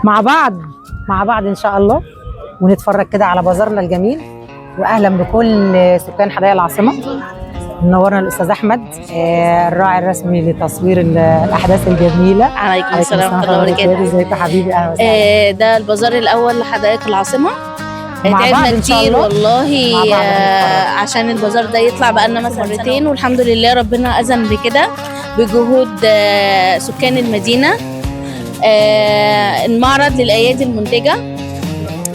مع بعض ان شاء الله، ونتفرج كده على بازارنا الجميل. واهلا بكل سكان حدائق العاصمه. منورنا الاستاذ احمد، الراعي الرسمي لتصوير الاحداث الجميله. عليكم السلام ورحمه الله وبركاته. ازيك يا حبيبي؟ اهلا وسهلا. ده البازار الاول لحدائق العاصمه. مع بعض تعبنا إن شاء كتير الله. والله عشان البازار ده يطلع، بقالنا مثلا مرتين، والحمد لله ربنا اذن بكده بجهود سكان المدينه. المعرض للايادي المنتجه،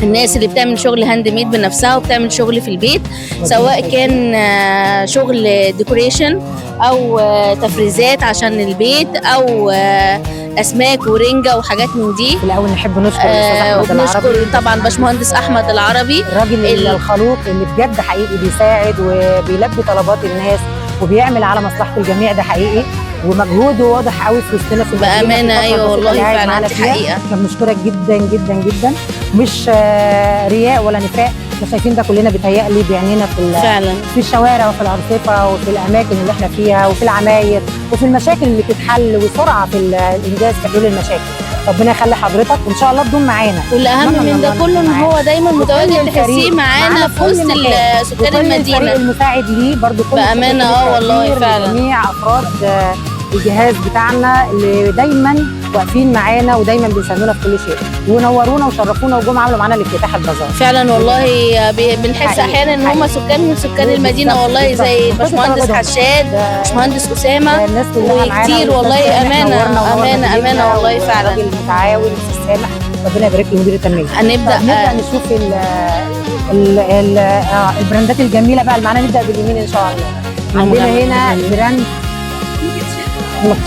الناس اللي بتعمل شغل هاند ميد بنفسها وبتعمل شغل في البيت، سواء كان شغل ديكوريشن او تفريزات عشان البيت او اسماك ورنجه وحاجات من دي. في الاول نحب نشكر الاستاذ احمد العربي، طبعا باشمهندس احمد العربي، الراجل الخلوق اللي بجد حقيقي بيساعد وبيلبي طلبات الناس وبيعمل على مصلحه الجميع. ده حقيقي ومجهوده واضح قوي في وسطنا في بامانه. ايوه والله فعلا دي حقيقه. احنا بنشكرك جدا جدا جدا، مش رياء ولا نفاق. احنا شايفين ده كلنا بيتهيألي بعينينا فعلا في الشوارع وفي الارصفه وفي الاماكن اللي احنا فيها وفي العماير وفي المشاكل اللي بتتحل، وسرعه في الانجاز في حلول المشاكل. ربنا يخلي حضرتك وان شاء الله تدوم معانا. والاهم من ده كله ان هو دايما متواجد تحسيه معانا في وسط سكان المدينه. الفريق المساعد ليه برضه بامانه. والله فعلا جميع افراد الجهاز بتاعنا اللي دايما واقفين معانا ودايما بيساندونا في كل شيء، ونورونا وشرفونا وجم عملوا معانا الافتتاح البازار. فعلا والله بنحس احيانا ان هم سكان من سكان المدينه، والله زي باشمهندس حشاد، باشمهندس اسامه، الناس كلها معانا كتير والله. امانه والله فعلا. الراجل المتعاون الاستاذ سامح، ربنا يبارك له، مدير التنميه. هنبدا نشوف البراندات الجميله بقى اللي معانا. نبدا باليمين ان شاء الله. عندنا هنا براند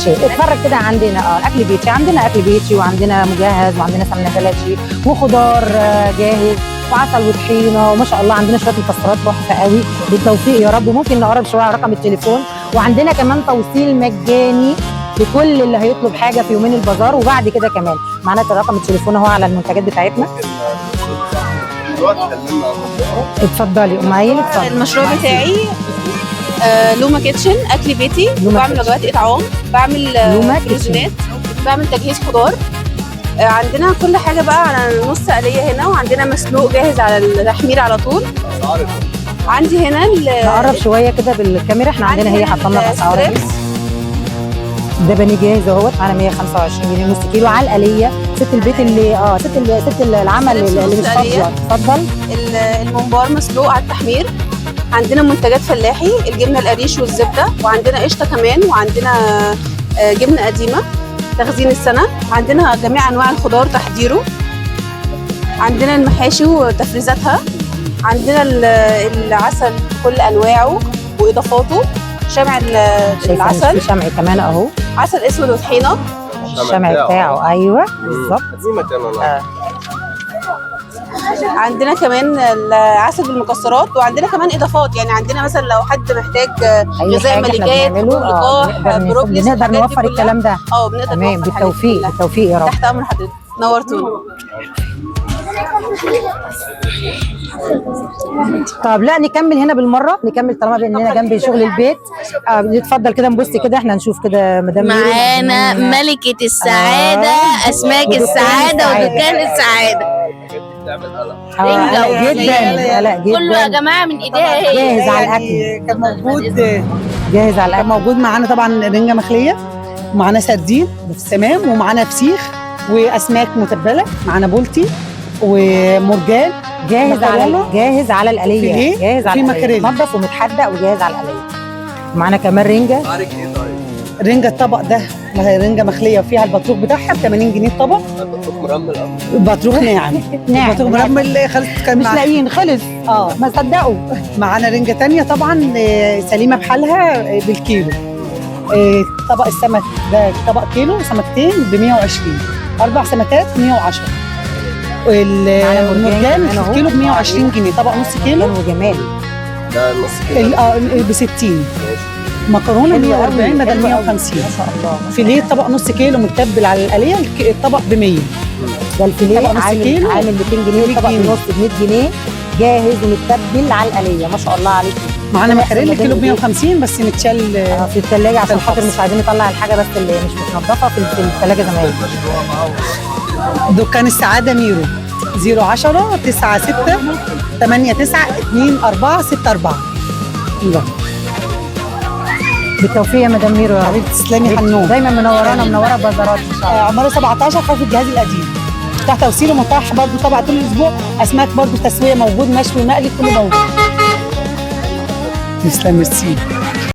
اتفرج كده. عندنا اكل بيتي، عندنا اكل بيتي وعندنا مجهز وعندنا سمنه بلدي وخضار جاهز وعسل وطحينه وما شاء الله. عندنا شويه مكسرات تحفه قوي. بالتوفيق يا رب. وممكن نقرب شويه على رقم التليفون، وعندنا كمان توصيل مجاني لكل اللي هيطلب حاجه في يومين البازار. وبعد كده كمان معانا رقم التليفون اهو على المنتجات بتاعتنا. اتفضلي ام عيل. اتفضلي. المشروع بتاعي لوما كيتشن، اكل بيتي، بعمل وجبات اطعام، بعمل بروجينات، بعمل تجهيز خضار. عندنا كل حاجه بقى على نص آلية هنا، وعندنا مسلوق جاهز على التحمير على طول. عندي هنا نقرب شويه كده بالكاميرا. احنا عندنا هي حاطه لنا الاسعار. ده بانيه جاهز اهوت على 125 جنيه نص كيلو على الآلية. ست البيت اللي ست العمل اللي مش فاضيه. اتفضل. الممبار مسلوق على التحمير. عندنا منتجات فلاحي، الجبنه القريش والزبده، وعندنا قشطه كمان، وعندنا جبنه قديمه تخزين السنه. عندنا جميع انواع الخضار تحضيره. عندنا المحاشي وتفريزاتها. عندنا العسل بكل انواعه واضافاته. شمع العسل، في شمع كمان اهو، عسل اسود وطحينه. الشمع بتاعه ايوه بالظبط. عندنا كمان العسل بالمكسرات، وعندنا كمان اضافات. يعني عندنا مثلا لو حد محتاج غذاء ملكات، لقاح، بروبلي، نقدر نوفر الكلام ده. بنقدر تمام. نوفر. بالتوفيق بالتوفيق يا رب. تحت امر حضرتك، نورتونا. طب لا نكمل هنا بالمره، نكمل طالما باننا جنب شغل البيت. نتفضل كده نبص كده، احنا نشوف كده مدام معانا ملكه السعاده، اسماك السعاده ودكان السعاده. جدا كله يا جماعه من ايديها هي. جاهز على الاكل. كان موجود جاهز على الاكل. موجود معانا طبعا رنجه مخليه، ومعانا سردين تمام، ومعانا فسيخ واسماك متبله، معانا بولتي ومرجان جاهز على الآلية. جاهز على الآلية، متنضف ومتحدق وجاهز على الآلية. معانا كمان رنجه. رنجه الطبق ده رنجه مخليه وفيها البطروخ بتاعها ب 80 جنيه الطبق. البطروخ مرمل البطروخ ناعم. البطروخ مرمل خلص. مش لاقيين خلص. ما صدقوا. معانا رنجه ثانيه طبعا سليمه بحالها بالكيلو. طبق السمك ده طبق كيلو، سمكتين ب 120، 4 سمكات 110. المرجان الكيلو ب 120 جنيه، طبق نص كيلو وجمالي. ده نص كيلو ب 60. مكرونه 140 بدل 150. ما شاء الله. فيليه طبق نص كيلو متبل على الآلية، الطبق ب 100. ده الفيليه عامل 200 جنيه، الطبق بنص ب 100 جنيه، جاهز ومتبل على الآلية. ما شاء الله عليكم. معانا مكاريل الكيلو ب 150 بس متشال في الثلاجه عشان خاطر الخبز. مش عايزين نطلع الحاجه بس اللي مش متنضفه في الثلاجه زمان. دكان السعاده ميرو 010 96 89 2464. يلا بالتوفيق يا مدام ميرو يا رب. حبيبتي تسلمي حنون. دايما منورانا منوره ببازارات ان شاء الله. عماره 17 خلف الجهاز القديم. بتاع توصيل ومطاح برضه طبعا طول الاسبوع. اسماك برضه تسويه موجود، مشوي مقلي كله موجود. تسلمي ميرسي.